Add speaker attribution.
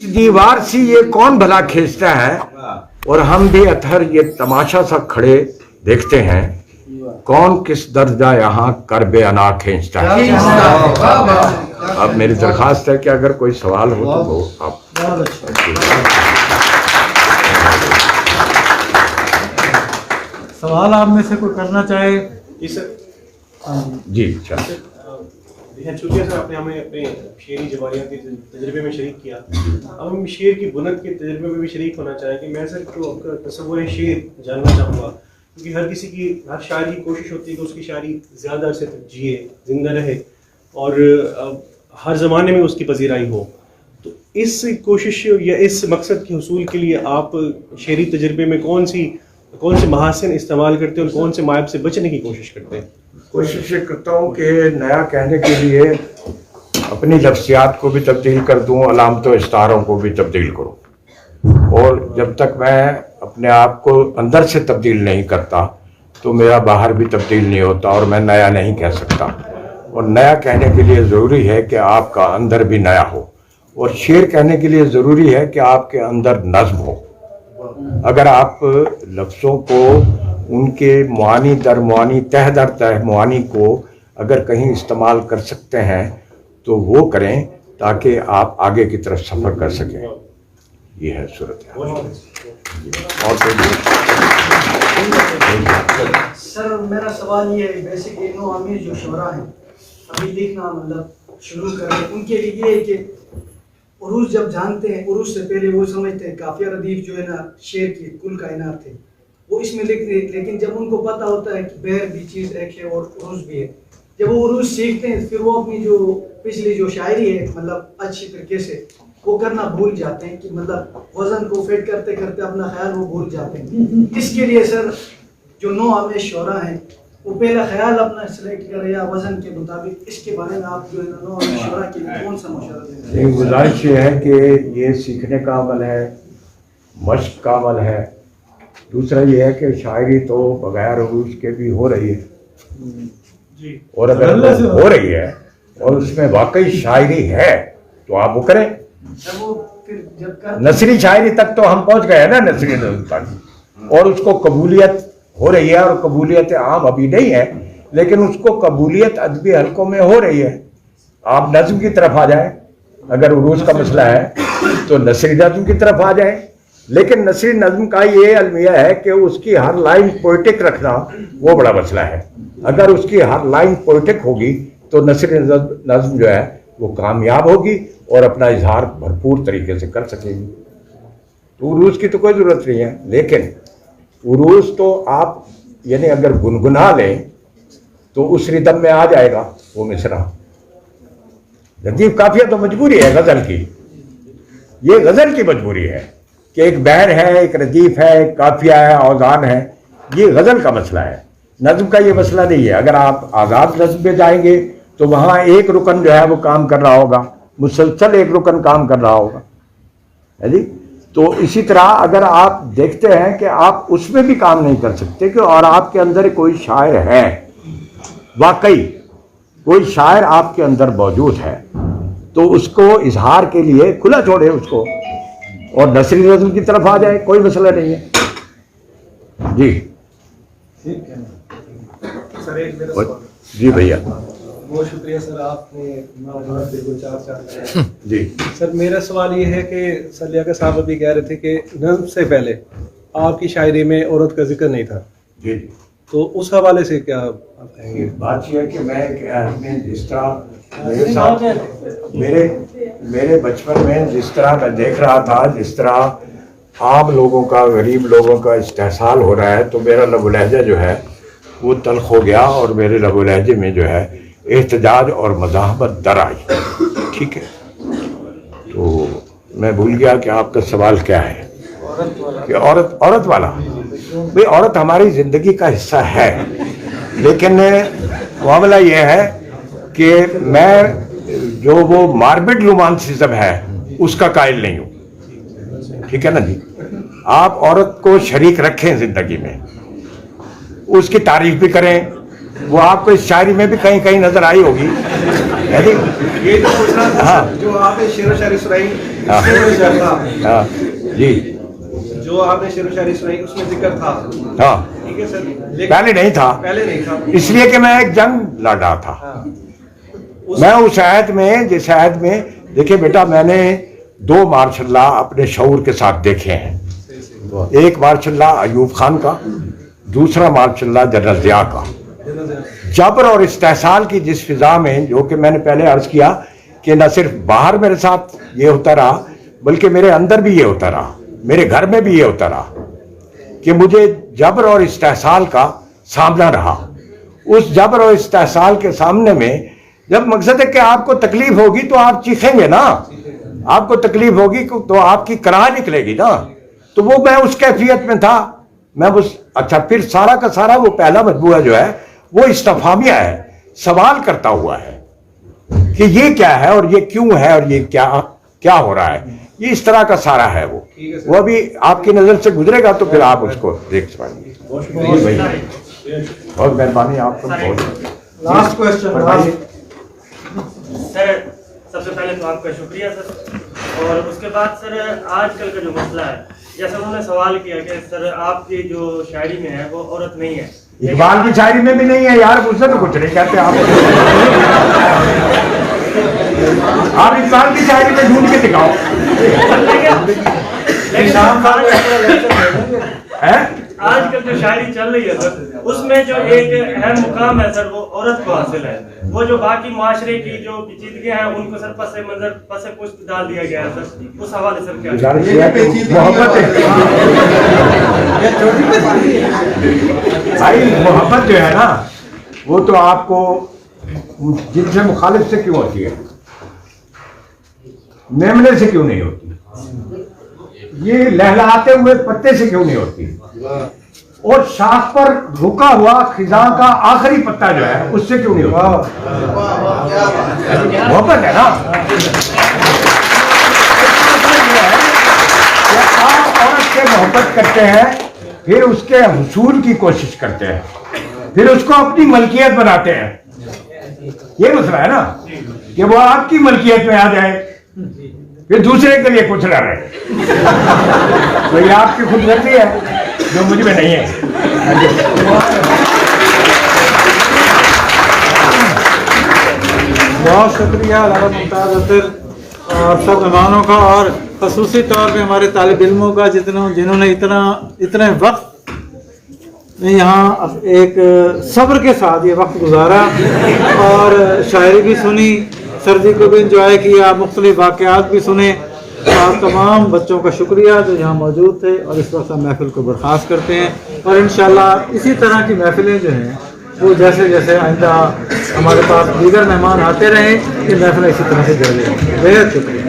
Speaker 1: दीवार सी ये कौन भला खींचता है, और हम भी अथर ये तमाशा सा खड़े देखते हैं, कौन किस दर्जा यहाँ कर बे अना खींचता है। अब मेरी दरखास्त है कि अगर कोई सवाल हो तो वो आप।
Speaker 2: सवाल आप में से कोई करना चाहे?
Speaker 1: जी अच्छा।
Speaker 3: शुक्रिया सर, आपने हमें अपने शेरी जवानियात के तजर्बे में शरीक किया। अब हम शेर की बुनत के तजर्बे में भी शरीक होना चाहेंगे। मैं सर तो आपका तस्वुर शेर जानना चाहूँगा, क्योंकि हर शायर की कोशिश होती है कि उसकी शायरी ज़्यादा अरसे तक जिए, जिंदा रहे और हर ज़माने में उसकी पजीराई हो। तो इस कोशिश या इस मकसद के हसूल के लिए आप शेरी तजर्बे में कौन से महासिन इस्तेमाल करते हैं और कौन से मायब से बचने की कोशिश करते हैं?
Speaker 1: कोशिश करता हूँ कि नया कहने के लिए अपनी लफ्ज़ियात को भी तब्दील कर दूँ, अलामतों इस्तारों को भी तब्दील करूँ। और जब तक मैं अपने आप को अंदर से तब्दील नहीं करता तो मेरा बाहर भी तब्दील नहीं होता और मैं नया नहीं कह सकता। और नया कहने के लिए ज़रूरी है कि आपका अंदर भी नया हो, और शेर कहने के लिए ज़रूरी है कि आपके अंदर नज़्म हो। अगर आप लफ्ज़ों को उनके मुआनी दर मुआनी, तह दर तह मुआनी को अगर कहीं इस्तेमाल कर सकते हैं तो वो करें, ताकि आप आगे की तरफ सफ़र कर सकें। ये है सूरत है। और
Speaker 4: सर मेरा सवाल ये है, बेसिकली नो आमिर जो शुरा हैं अभी लिखना मतलब शुरू कर रहे हैं, उनके लिए ये है कि उरूज जब जानते हैं, उरूज से पहले वो समझते हैं काफिया रदीफ जो है ना शेर की कुल कायनात थे, वो इसमें लिख रहे। लेकिन जब उनको पता होता है कि बैर भी चीज़ एक है और उरूज भी है, जब वो उरूज सीखते हैं फिर वो अपनी जो पिछली जो शायरी है मतलब अच्छी तरीके से वो करना भूल जाते हैं, कि मतलब वजन को फिट करते करते अपना ख्याल वो भूल जाते हैं। इसके लिए सर जो नो आमिर शुरा हैं वो पहला ख्याल अपना सिलेक्ट करें या वजन के मुताबिक, इसके बारे में आप जो है नो आमिर शुरा के लिए कौन सा मशवरा देंगे?
Speaker 1: एक गुजारिश ये है कि ये सीखने का अमल है, मश्क का अमल है। दूसरा ये है कि शायरी तो बगैर उरूज के भी हो रही है जी, और अगर हो रही है और उसमें वाकई शायरी है तो आप वो करें। नसरी शायरी तक तो हम पहुंच गए हैं ना, नसरी नज़्म तक, और उसको कबूलियत हो रही है, और कबूलियत आम अभी नहीं है, लेकिन उसको कबूलियत अदबी हलकों में हो रही है। आप नज़्म की तरफ आ जाए, अगर उरूज का मसला है तो नसरी नज़्म की तरफ आ जाए। लेकिन नसरी नज़्म का ये अलमिया है कि उसकी हर लाइन पोइटिक रखना वो बड़ा मसला है। अगर उसकी हर लाइन पोइटिक होगी तो नसरी नज़्म जो है वो कामयाब होगी और अपना इजहार भरपूर तरीके से कर सकेगी। तो उरूज की तो कोई ज़रूरत नहीं है, लेकिन उरूज तो आप यानी अगर गुनगुना लें तो उस रिदम में आ जाएगा वो मिसरा। रदीफ काफिया तो मजबूरी है गज़ल की, ये गज़ल की मजबूरी है कि एक बैर है, एक रदीफ है, एक काफिया है, औज़ान है। ये गज़ल का मसला है, नज़्म का ये मसला नहीं है। अगर आप आज़ाद नज़्म पे जाएंगे तो वहाँ एक रुकन जो है वो काम कर रहा होगा, मुसलसल एक रुकन काम कर रहा होगा, है जी। तो इसी तरह अगर आप देखते हैं कि आप उसमें भी काम नहीं कर सकते कि और आपके अंदर कोई शायर है, वाकई कोई शायर आपके अंदर मौजूद है, तो उसको इजहार के लिए खुला छोड़े उसको और नसरी नज़्म की तरफ आ जाए, कोई मसला नहीं है जी।
Speaker 3: सर एक मेरा सवाल।
Speaker 1: जी भैया,
Speaker 3: बहुत शुक्रिया सर, आपने चार
Speaker 1: जी।
Speaker 3: सर मेरा सवाल ये है कि सर लियाकत साहब अभी कह रहे थे कि नज़्म से पहले आपकी शायरी में औरत का जिक्र नहीं था
Speaker 1: जी,
Speaker 3: तो उस हवाले से क्या आप कहेंगे?
Speaker 1: बात यह है कि मैं जिस तरह मेरे साथ मेरे बचपन में जिस तरह मैं देख रहा था, जिस तरह आम लोगों का, गरीब लोगों का इस्तेहसाल हो रहा है, तो मेरा लबो लहजा जो है वो तल्ख हो गया और मेरे लबो लहजे में जो है एहतजाज और मज़ाहमत दर आई। ठीक है, तो मैं भूल गया कि आपका सवाल क्या है कि औरत वाला। भाई औरत हमारी ज़िंदगी का हिस्सा है, लेकिन मामला ये है कि मैं जो वो मार्बिड रोमांसिज्म है उसका कायल नहीं हूँ। ठीक है ना जी, आप औरत को शरीक रखें ज़िंदगी में, उसकी तारीफ भी करें, वो आपको इस शायरी में भी कहीं कहीं नजर आई होगी, है नहीं?
Speaker 3: ये जो पूछ रहा था जो आपने शेर व शायरी सुनाई
Speaker 1: हाँ।
Speaker 3: शेर व शायरी
Speaker 1: हाँ जी
Speaker 3: जो आपने शेर व शायरी सुनाई उसमें जिक्र था,
Speaker 1: हाँ,
Speaker 3: ठीक है सर, लेकिन
Speaker 1: पहले नहीं था,
Speaker 3: पहले नहीं था।
Speaker 1: इसलिए कि मैं एक जंग लड़ रहा था।
Speaker 3: हाँ।
Speaker 1: मैं उस आयत में, जिस आयत में, देखिए बेटा, मैंने 2 मार्शल्लाह अपने शऊर के साथ देखे हैं। एक मार्शल्लाह अयूब खान का, दूसरा मार्शल्लाह जनरल ज़िया का। जबर और इस्तेहसाल की जिस फिजा में, जो कि मैंने पहले अर्ज किया कि न सिर्फ बाहर मेरे साथ ये होता रहा, बल्कि मेरे अंदर भी ये होता रहा, मेरे घर में भी ये होता रहा कि मुझे जबर और इस्तेहसाल का सामना रहा। उस जबर और इस्तेहसाल के सामने में जब मकसद है कि आपको तकलीफ होगी तो आप चीखेंगे ना, आपको तकलीफ होगी तो आपकी कराह निकलेगी ना। तो वो मैं उस कैफियत में था, मैं उस, अच्छा, फिर सारा का सारा वो पहला मजमूआ जो है वो इस्तिफामिया है, सवाल करता हुआ है कि ये क्या है और ये क्यों है और ये क्या क्या हो रहा है, ये इस तरह का सारा है। वो अभी आपकी नजर से गुजरेगा तो फिर आप उसको देख पाएंगे। बहुत मेहरबानी आपको।
Speaker 2: लास्ट क्वेश्चन
Speaker 1: बताइए।
Speaker 5: सर सबसे पहले तो आपका शुक्रिया सर, और उसके बाद सर आजकल का जो मसला है, जैसे उन्होंने सवाल किया कि सर आपकी जो शायरी में है वो औरत नहीं है,
Speaker 1: इकबाल की शायरी में भी नहीं है यार, मुझसे तो कुछ नहीं कहते आप। आप इकबाल की शायरी में ढूंढ के दिखाओ।
Speaker 5: आजकल जो शायरी चल रही है सर, उसमें जो एक अहम मुकाम है सर वो औरत को हासिल है। वो जो बाकी माशरे की जो पेचीदगियां हैं उनको सर पस मंजर पस पुष्ट डाल दिया गया है सर, उस हवाले सर क्या
Speaker 1: मोहब्बत भाई, मोहब्बत जो है ना वो तो आपको जिनसे मुखालिफ से क्यों होती है, मेमने से क्यों नहीं होती, ये लहलहाते हुए पत्ते से क्यों नहीं होती, और शाख पर रुका हुआ खिजा का आखिरी पत्ता जो है उससे क्यों नहीं होता। मोहब्बत है ना। आप औरत से मोहब्बत करते हैं, फिर उसके हुसूल की कोशिश करते हैं, फिर उसको अपनी मलकियत बनाते हैं। ये मसला है ना कि वो आपकी मलकियत में आ जाए, फिर दूसरे के लिए कुछ ना रहे। तो ये आपकी खुदगर्जी है जो मुझ में नहीं है।
Speaker 2: बहुत शुक्रिया अल्लाह मुमताज़ अतर और सब मेहमानों का, और खसूसी तौर पे हमारे तालिब इल्मों का जिन्होंने इतने वक्त में यहाँ एक सब्र के साथ ये वक्त गुजारा और शायरी भी सुनी, सर्दी को भी इंजॉय किया, मुख्तलिफ वाक़यात भी सुने। और तमाम बच्चों का शुक्रिया जो यहाँ मौजूद थे, और इस वक्त हम महफिल को बर्खास्त करते हैं। और इंशाअल्लाह इसी तरह की महफिलें जो हैं वो जैसे जैसे आइंदा हमारे पास दीगर मेहमान आते रहें, ये महफिल इसी तरह से जारी रहें। बेहद शुक्रिया।